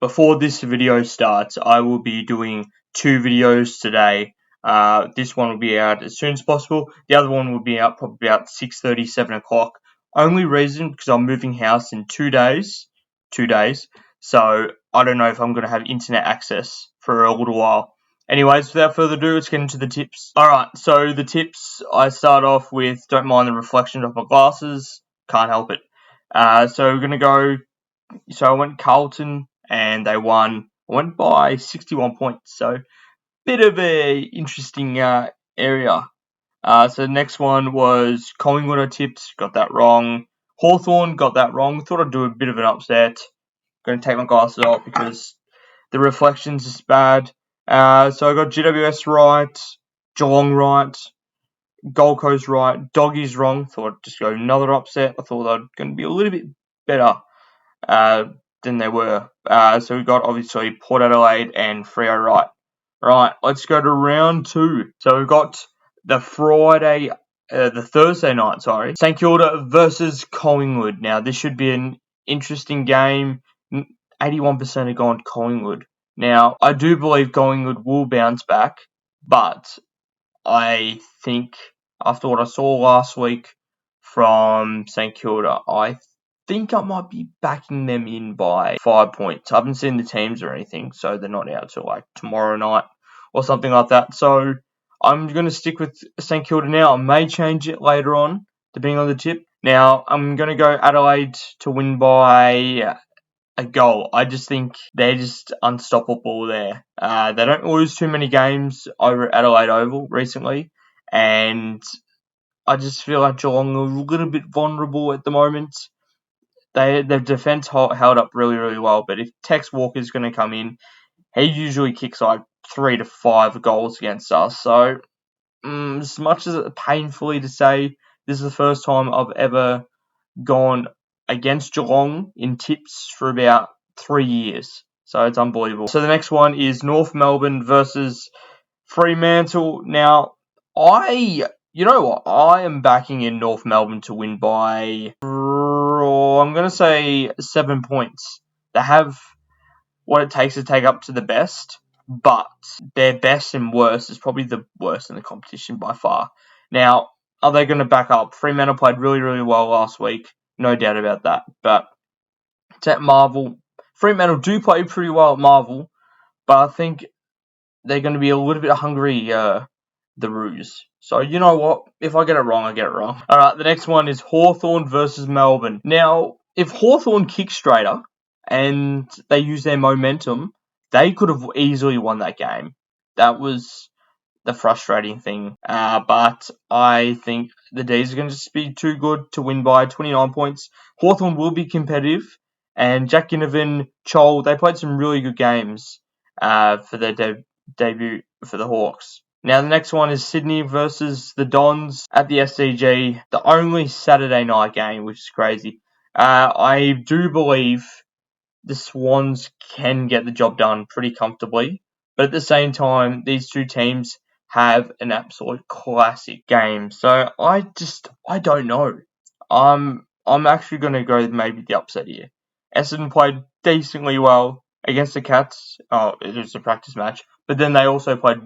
Before this video starts, I will be doing 2 videos today. This one will be out as soon as possible. The other one will be out probably about 6:30, 7 o'clock. Only reason, because I'm moving house in 2 days. 2 days. So, I don't know if I'm going to have internet access for a little while. Anyways, without further ado, let's get into the tips. Alright, so the tips, I start off with, don't mind the reflection of my glasses. Can't help it. So we're going to go, so I went Carlton and they won. I went by 61 points, so bit of a interesting area. So the next one was Collingwood I tipped, got that wrong. Hawthorn got that wrong. Thought I'd do a bit of an upset. Going to take my glasses off because the reflections is bad. So I got GWS right, Geelong right, Gold Coast right, Doggies wrong. Thought I'd just go another upset. I thought they're going to be a little bit better than they were. So we got obviously Port Adelaide and Freo right. Right, let's go to round 2. So we've got the Thursday night, St Kilda versus Collingwood. Now this should be an interesting game. 81% have gone Collingwood. Now I do believe Collingwood will bounce back, but I think after what I saw last week from St Kilda, I think I might be backing them in by 5 points. I haven't seen the teams or anything, so they're not out till like tomorrow night or something like that. So I'm going to stick with St Kilda now. I may change it later on, depending on the tip. Now I'm going to go Adelaide to win by a goal. I just think they're just unstoppable there. They don't lose too many games over at Adelaide Oval recently, and I just feel like Geelong are a little bit vulnerable at the moment. Their defence held up really, really well, but if Tex Walker's going to come in, he usually kicks like 3 to 5 goals against us. So, as much as it's painfully to say, this is the first time I've ever gone against Geelong in tips for about 3 years. So it's unbelievable. So the next one is North Melbourne versus Fremantle. Now, you know what? I am backing in North Melbourne to win by, I'm going to say 7 points. They have what it takes to take up to the best, but their best and worst is probably the worst in the competition by far. Now, are they going to back up? Fremantle played really, really well last week. No doubt about that. But it's at Marvel. Fremantle do play pretty well at Marvel, but I think they're going to be a little bit hungry, the Roos. So, you know what? If I get it wrong, I get it wrong. Alright, the next one is Hawthorn versus Melbourne. Now, if Hawthorn kick straighter and they use their momentum, they could have easily won that game. That was the frustrating thing. But I think the D's are going to just be too good to win by 29 points. Hawthorn will be competitive. And Jack Ginnivan, Chol, they played some really good games for their debut for the Hawks. Now the next one is Sydney versus the Dons at the SCG. The only Saturday night game, which is crazy. I do believe the Swans can get the job done pretty comfortably. But at the same time, these two teams have an absolute classic game. So I don't know. I'm actually going to go maybe the upset here. Essendon played decently well against the Cats. Oh, it was a practice match. But then they also played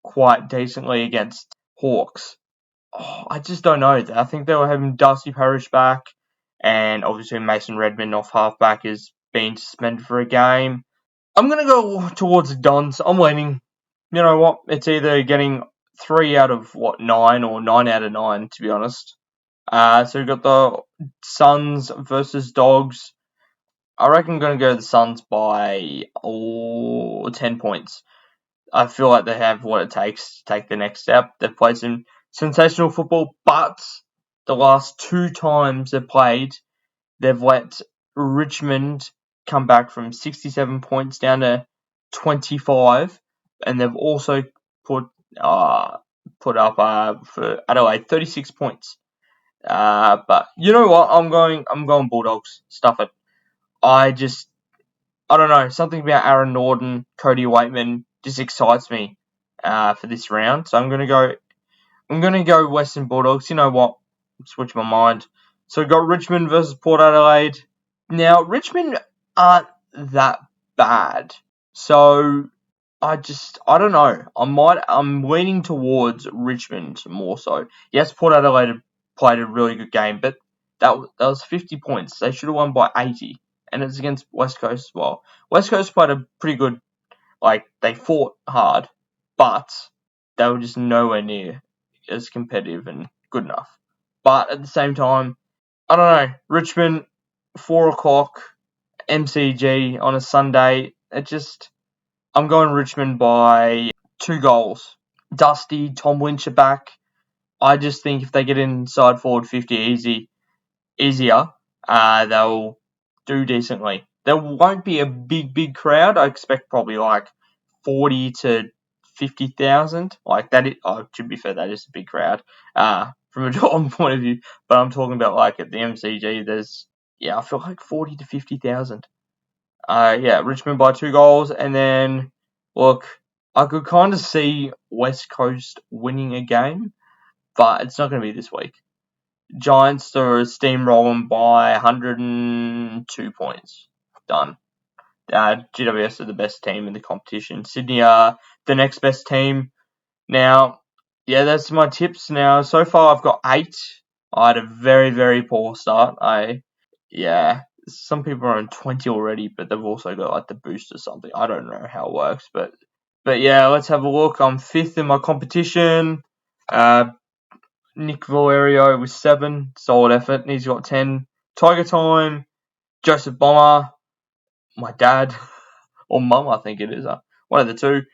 quite decently against Hawks. I just don't know. I think they were having Darcy Parish back. And obviously Mason Redmond off halfback is being suspended for a game. I'm going to go towards the Dons. I'm leaning. You know what? It's either getting 3 out of 9 or 9 out of 9, to be honest. So we've got the Suns versus Dogs. I reckon I'm going to go the Suns by 10 points. I feel like they have what it takes to take the next step. They've played some sensational football, but the last 2 times they've played, they've let Richmond come back from 67 points down to 25, and they've also put up for Adelaide 36 points. But you know what? I'm going Bulldogs. Stuff it. I don't know. Something about Aaron Norton, Cody Waitman just excites me for this round. So I'm gonna go Western Bulldogs. You know what? Switch my mind. So we've got Richmond versus Port Adelaide. Now Richmond aren't that bad. So I don't know. I'm leaning towards Richmond more so. Yes, Port Adelaide played a really good game, but that was 50 points. They should have won by 80, and it's against West Coast as well. West Coast played a pretty good, they fought hard, but they were just nowhere near as competitive and good enough. But at the same time, I don't know. Richmond, 4 o'clock, MCG on a Sunday. I'm going Richmond by 2 goals. Dusty, Tom Lynch are back. I just think if they get inside forward 50 easier, they'll do decently. There won't be a big crowd. I expect probably 40 to 50,000. To be fair, that is a big crowd from a Dortmund point of view. But I'm talking about at the MCG, I feel like 40 to 50,000. Richmond by 2 goals, and then look, I could kind of see West Coast winning a game, but it's not going to be this week. Giants are steamrolling by 102 points. Done. GWS are the best team in the competition. Sydney are the next best team. Now, that's my tips. Now, so far I've got 8. I had a very, very poor start. Some people are on 20 already, but they've also got the boost or something. I don't know how it works, but let's have a look. I'm 5th in my competition. Nick Valerio with 7, solid effort. He's got 10. Tiger Time, Joseph Bomber, my dad, or mum, I think it is. One of the two.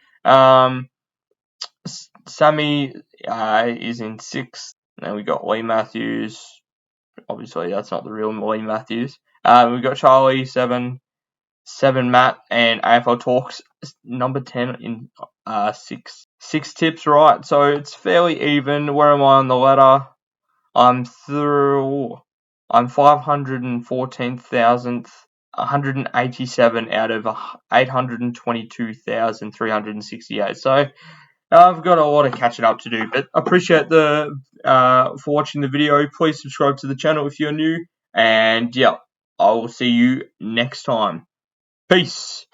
Sammy is in 6th. Then we got Lee Matthews. Obviously, that's not the real Lee Matthews. We've got Charlie, 7 Matt, and AFL Talks number 10 in 6 tips, right? So it's fairly even. Where am I on the ladder? I'm 514,000th, 187 out of 822,368. So I've got a lot of catching up to do, but I appreciate for watching the video. Please subscribe to the channel if you're new, and I will see you next time. Peace.